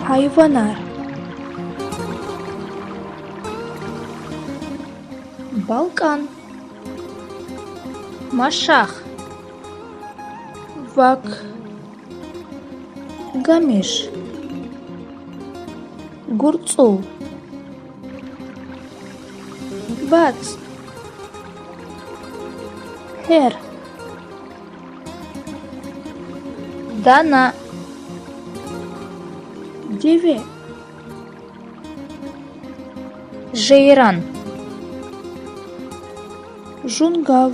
Hayvanlar. Balkan. Машах. Вак. Гамеш. Гурцул. Бац. Хер. Дана. Деве. Жейран. Жунгав.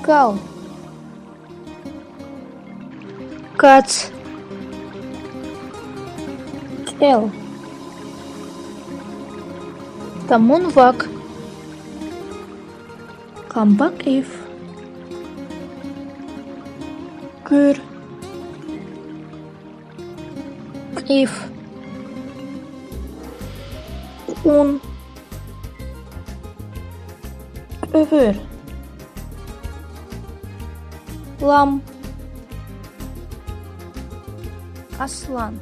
Кал. Кац. Кел. Тамунвак. Камбакиф. Кыр. Киф. Un. Över. Lam. Aslan.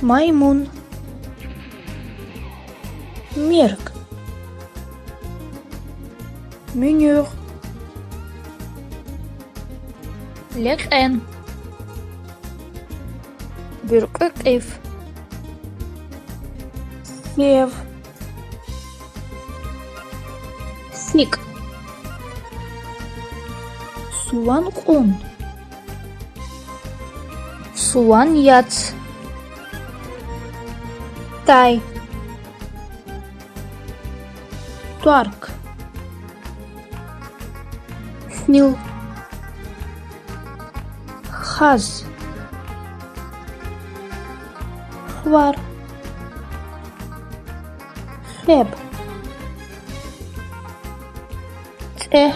Maymun. Mirk. Münür. Leqen. Bürküqif. Sev. Sik. Suvan qun. Suvan yaц. Tay. Tuark. Snil. Хаз. Хвар. Хлеб. Це.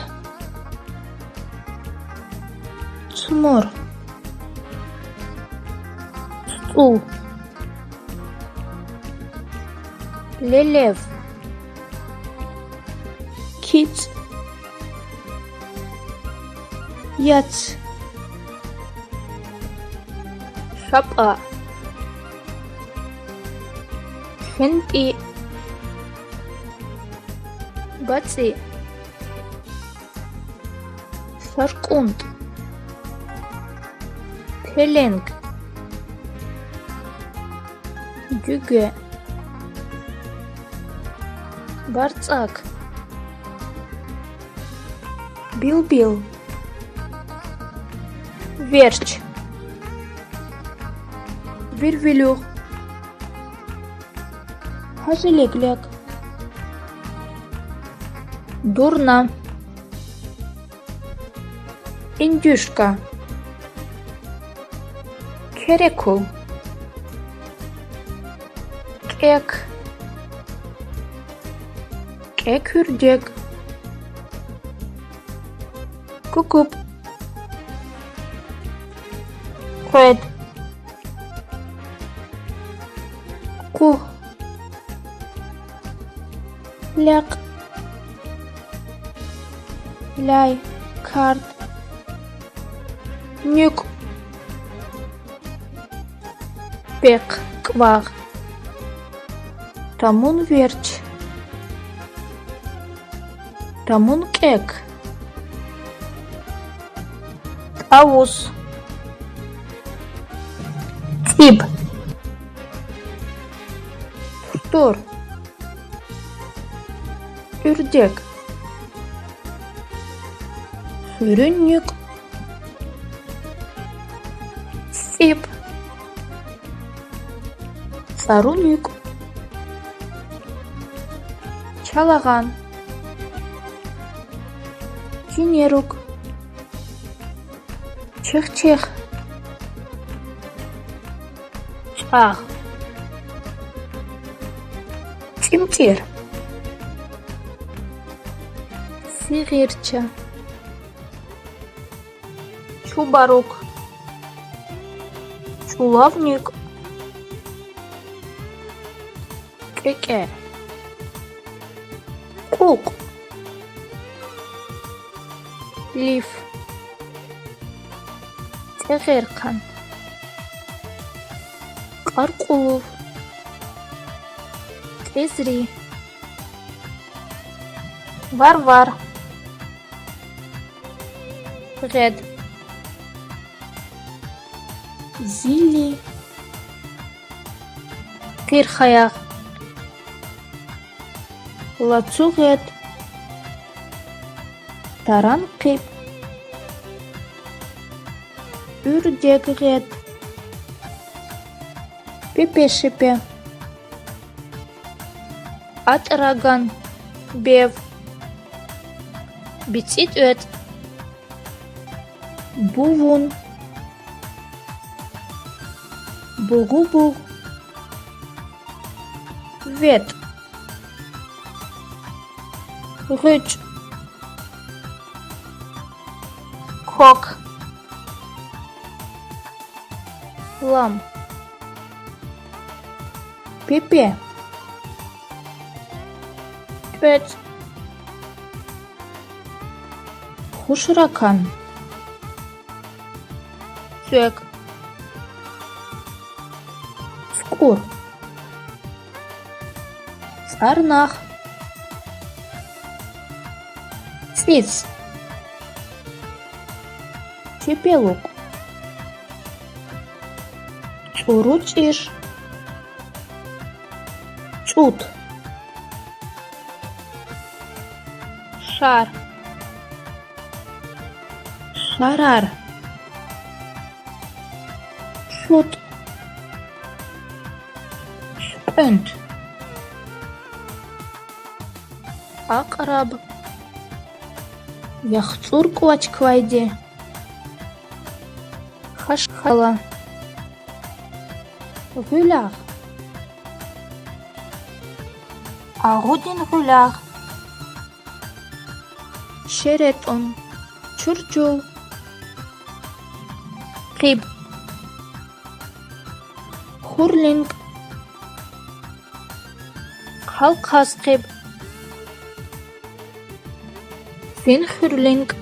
Цмор. Стул. Лелев. Киц. Яц. Шапа. Хенпи. Баци. Саркунт. Пеленг. Гюге. Барцак. Бил-бил. Верч. Вирвилюх. Хажелекляк. Дурна. Индюшка. Кереку. Кек. Кекүрдек. Кукуп. Куэт. Ку. Ляк. Ляй. Карт. Нюк. Пек. Квах. Тамун верч. Тамун кек. Аус. Тип. Тур. Үрдек. Сүрүннүк. Сип. Сарунюк. Чалаган. Чинерук. Чех-чех. Чах. Чимчир. Сигирча. Чубарук. Чулавник. Кеке. Кук. Лиф. Қеғерқан. Қарқулов. Кезри. Варвар. Ғед. Зилли. Қирхаяқ. Лацуғет. Таран қип. Үрдегғет. Пепешіпе. Атраган. Бев. Бицит өт. Бувун. Бугу-буг. Вет. Рыч. Кок. Лам. Пепе. Пет. Хушракан. Сюек. Скур. Сарнах. Циц. Чепелук. Чуручиш. Чут. Шар. Шарар. Шут. Шпент. Aqrab. Яхцур квачквайде. Хашхала. Гулях. Агудин гулях. Шеретон. Чурчул. Қиб. Хурлинг. Халқас қиб. Финхурлинг.